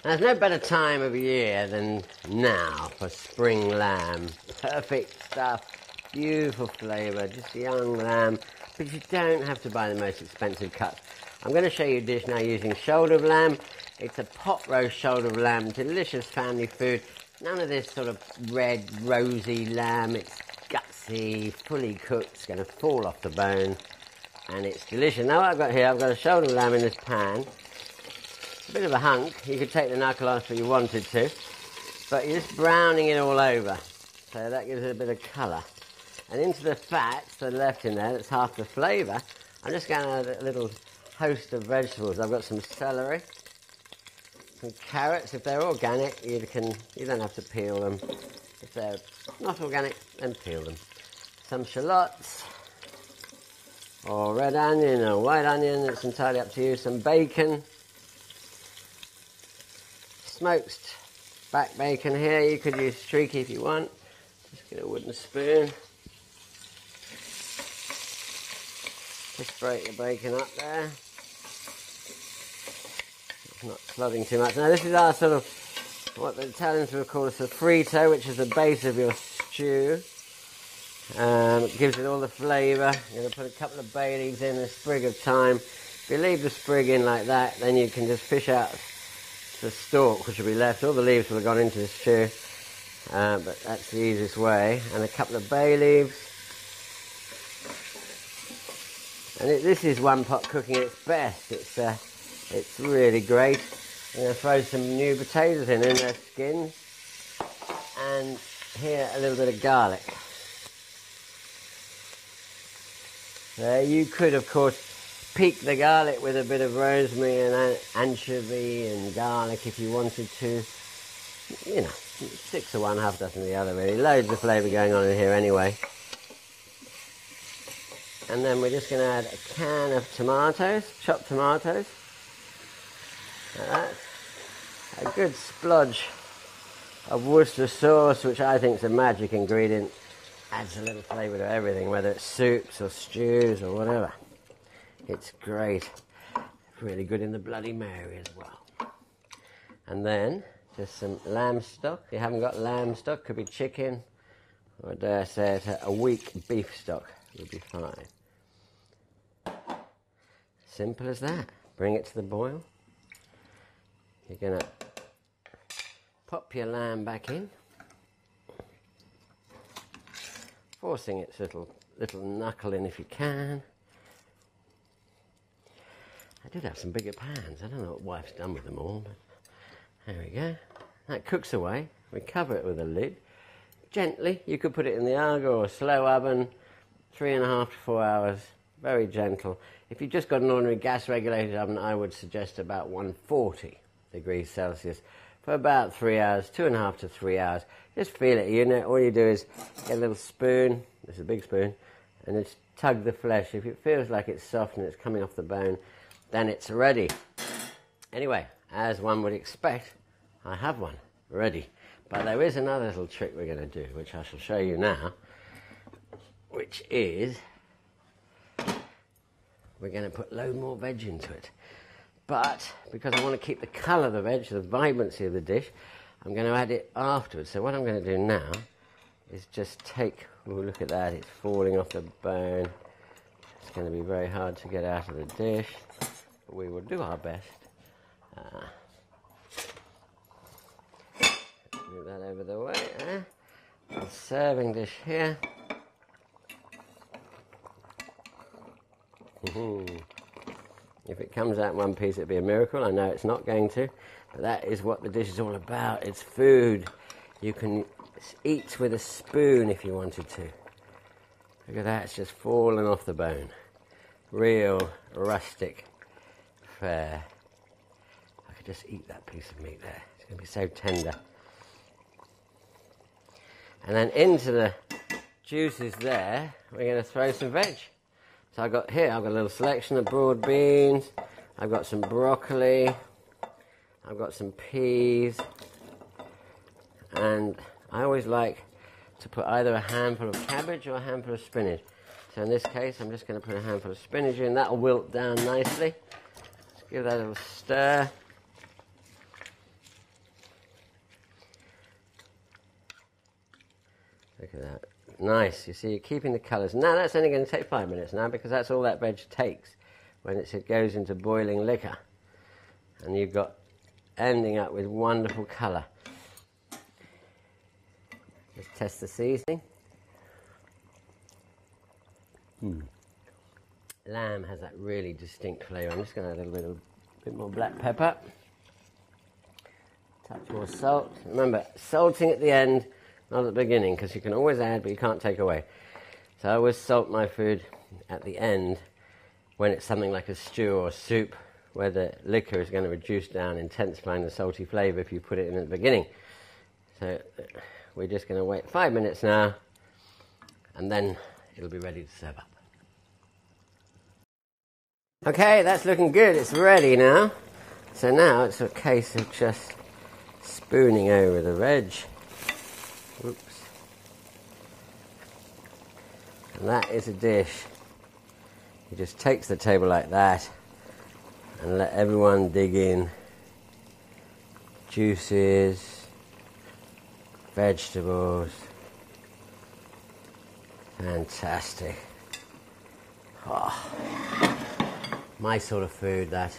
There's no better time of year than now for spring lamb. Perfect stuff, beautiful flavour, just young lamb, but you don't have to buy the most expensive cuts. I'm going to show you a dish now using shoulder of lamb. It's a pot roast shoulder of lamb, delicious family food. None of this sort of red, rosy lamb. It's gutsy, fully cooked. It's going to fall off the bone, and it's delicious. Now what I've got here, I've got a shoulder of lamb in this pan. A bit of a hunk. You could take the knuckle off if you wanted to, but you're just browning it all over, so that gives it a bit of colour. And into the fats that are left in there, that's half the flavour, I'm just going to add a little host of vegetables. I've got some celery, some carrots. If they're organic, you don't have to peel them. If they're not organic, then peel them. Some shallots, or red onion or white onion, it's entirely up to you. Some bacon, smoked back bacon here. You could use streaky if you want. Just get a wooden spoon. Just break the bacon up there. It's not clodding too much. Now this is our sort of, what the Italians would call a soffritto, which is the base of your stew. It gives it all the flavour. You're going to put a couple of bay leaves in, a sprig of thyme. If you leave the sprig in like that, then you can just fish out the stalk, which will be left. All the leaves will have gone into the stew, but that's the easiest way. And a couple of bay leaves. And this is one pot cooking at its best. It's really great. I'm going to throw some new potatoes in their skins, and here a little bit of garlic. You could, of course, peak the garlic with a bit of rosemary and anchovy and garlic if you wanted to. You know, 6 of one, half dozen of the other, really. Loads of flavour going on in here anyway. And then we're just going to add a can of tomatoes, chopped tomatoes. Like that. A good splodge of Worcester sauce, which I think is a magic ingredient. Adds a little flavour to everything, whether it's soups or stews or whatever. It's great. Really good in the Bloody Mary as well. And then just some lamb stock. If you haven't got lamb stock, could be chicken, or dare I say it, a weak beef stock would be fine. Simple as that. Bring it to the boil. You're going to pop your lamb back in, forcing its little knuckle in if you can. I did have some bigger pans. I don't know what wife's done with them all, but there we go. That cooks away. We cover it with a lid. Gently. You could put it in the Argo or slow oven, 3.5 to 4 hours. Very gentle. If you've just got an ordinary gas regulated oven, I would suggest about 140 degrees Celsius for about 3 hours, 2.5 to 3 hours. Just feel it, you know. All you do is get a little spoon, this is a big spoon, and just tug the flesh. If it feels like it's soft and it's coming off the bone, then it's ready. Anyway, as one would expect, I have one ready. But there is another little trick we're going to do, which I shall show you now, which is we're going to put a load more veg into it. But because I want to keep the colour of the veg, the vibrancy of the dish, I'm going to add it afterwards. So what I'm going to do now is just take, oh, look at that, it's falling off the bone. It's going to be very hard to get out of the dish, but we will do our best. Move that over the way. A serving dish here. If it comes out in one piece, it'd be a miracle. I know it's not going to, but that is what the dish is all about. It's food. You can eat with a spoon if you wanted to. Look at that, it's just fallen off the bone. Real rustic fare. I could just eat that piece of meat there. It's going to be so tender. And then into the juices there, we're going to throw some veg. So I've got a little selection of broad beans, I've got some broccoli, I've got some peas, and I always like to put either a handful of cabbage or a handful of spinach. So in this case, I'm just going to put a handful of spinach in. That'll wilt down nicely. Just give that a little stir. nice. You see, you're keeping the colours. Now that's only going to take 5 minutes now, because that's all that veg takes when it goes into boiling liquor. And you've got ending up with wonderful colour. Let's test the seasoning. Lamb has that really distinct flavour. I'm just going to add a little bit more black pepper. Touch more salt. Remember, salting at the end, not at the beginning, because you can always add, but you can't take away. So I always salt my food at the end when it's something like a stew or soup, where the liquor is going to reduce down, intensifying the salty flavour if you put it in at the beginning. So we're just going to wait 5 minutes now, and then it'll be ready to serve up. Okay, that's looking good. It's ready now. So now it's a case of just spooning over the veg. Oops. And that is a dish. He just takes the table like that and let everyone dig in. Juices, vegetables. Fantastic. Oh, my sort of food, that.